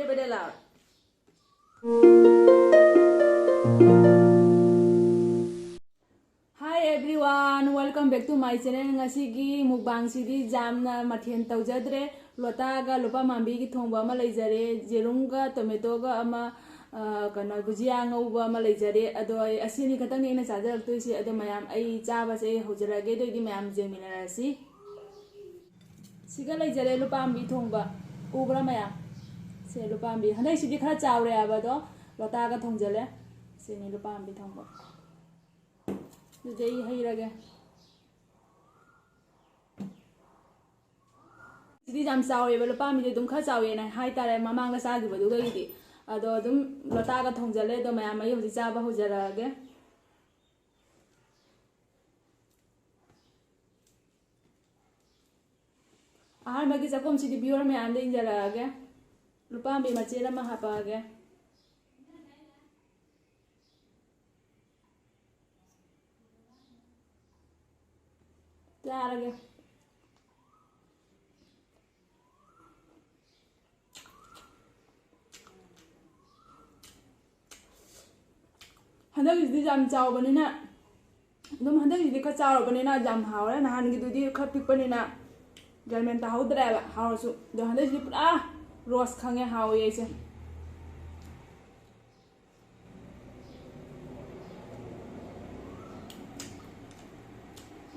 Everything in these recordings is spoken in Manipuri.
Beda loud. Hi everyone, welcome back to my channel. Ngasigi mukbang sidi jamna mathen tawjadre lota ga lupa mambi gi thongba ma leijare jerum ga tomato ga ama kana bujia ngauba ma leijare ado asini khatang ni na chajar to si ado mayam ai chaba se hojarage do di mayam jeminara si siga leijare lupa ambi thongba ubra mayam se lupa ambi hanai sidi khara chawre abado lota ga thongjale se ni lupa ambi thongba today hayrage sidi jam sawe belo pami de dum kha sawe na hai tare mamang la sa gi badu gi di ado dum lota ga thongjale do maya mai hoji cha ba hojarage ahar magi jakom sidi bior me ande injarage lupambi machela ma hapage Tarage handak is jam chaw banina dum handak is ka chaw banina jam hawra na han gi dudi kha pik banina garmen ta hawdra ba hawsu do handak is pura rose khange haw ye se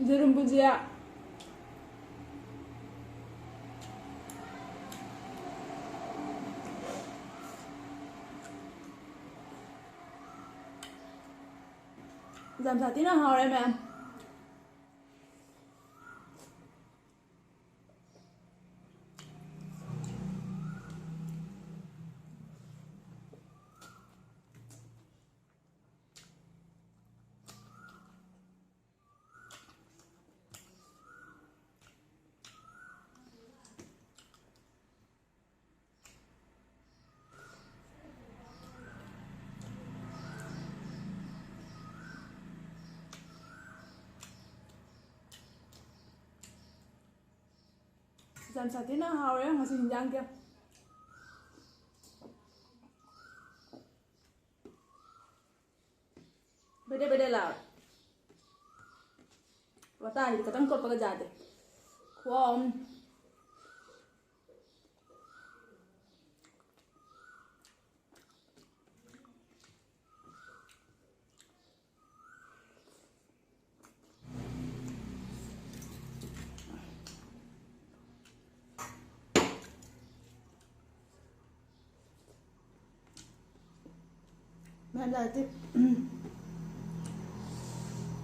jerum bujia jam sati na hawre man jam sati na hawre ngasi hinjang ke beda la wata ni katang kot paga jate khom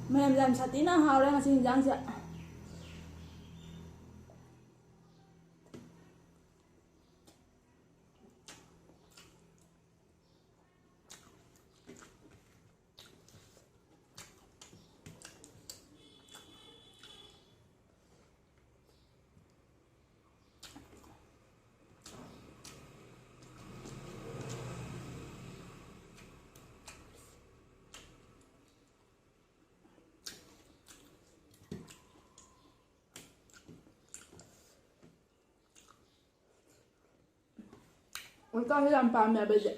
Mem jam sati na hawre ngasi hinjang se Wata hi jam pam ya beje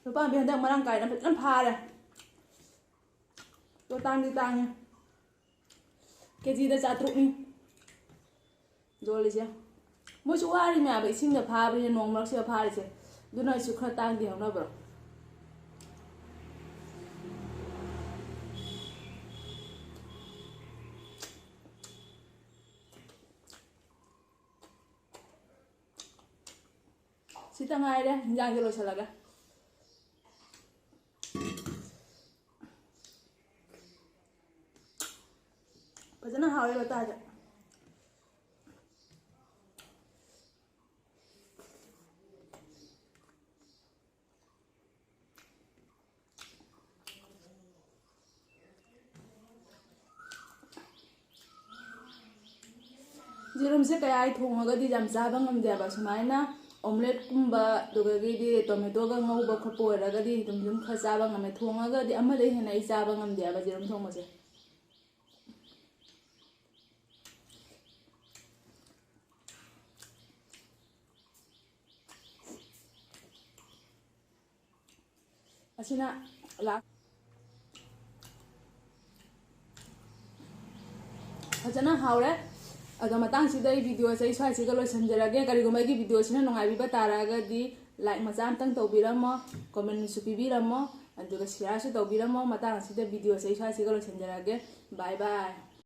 lupa bi hendak marang kai na petan pha le to tang di tang ya keji da chatruk ni joli je mo chu wari me ba ising da pha bi nong mak se pha le se du na chu khra tang di hong na bro Sita ngai de jang lo salaga Pajana hawle bata ja jerum se kaya ai thonga di jam cha bangam ja ba sumaina omelette kumba dogagi di tomato ga ngau ba khapo raga di dum kha cha bangam thonga ga di ama de hena i cha bangam ja ba jerum thong ma se ꯑꯁꯤꯅ ꯂꯥꯛ ꯐꯖꯅ ꯍꯥꯎꯔꯦ ꯑꯗꯣ ꯃꯇꯥꯡꯁꯤꯗ ꯑꯩ ꯚꯤꯗꯤꯑꯣꯁꯦ ꯑꯩ ꯁ꯭ꯋꯥꯏꯁꯤꯒ ꯂꯣꯏꯁꯤꯟꯖꯔꯒꯦ ꯀꯔꯤꯒꯨꯝꯕ ꯑꯩꯒꯤ ꯚꯤꯗꯤꯑꯣꯁꯤꯅ ꯅꯨꯡꯉꯥꯏꯕꯤꯕ ꯇꯥꯔꯒꯗꯤ ꯂꯥꯏꯛ ꯃꯆꯥ ꯑꯃꯇꯪ ꯇꯧꯕꯤꯔꯝꯃꯣ ꯀꯣꯃꯦꯟꯁꯨ ꯄꯤꯕꯤꯔꯝꯃꯣ ꯑꯗꯨꯒ ꯁꯤꯌꯥꯔꯁꯨ ꯇꯧꯕꯤꯔꯝꯃꯣ ꯃꯇꯥꯡ ꯑꯁꯤꯗ ꯚꯤꯗꯤꯑꯣꯁꯦ ꯑꯩ ꯁ꯭ꯋꯥꯏꯁꯤꯒ ꯂꯣꯏꯁꯤꯟꯖꯔꯒꯦ ꯕꯥꯏ ꯕꯥꯏ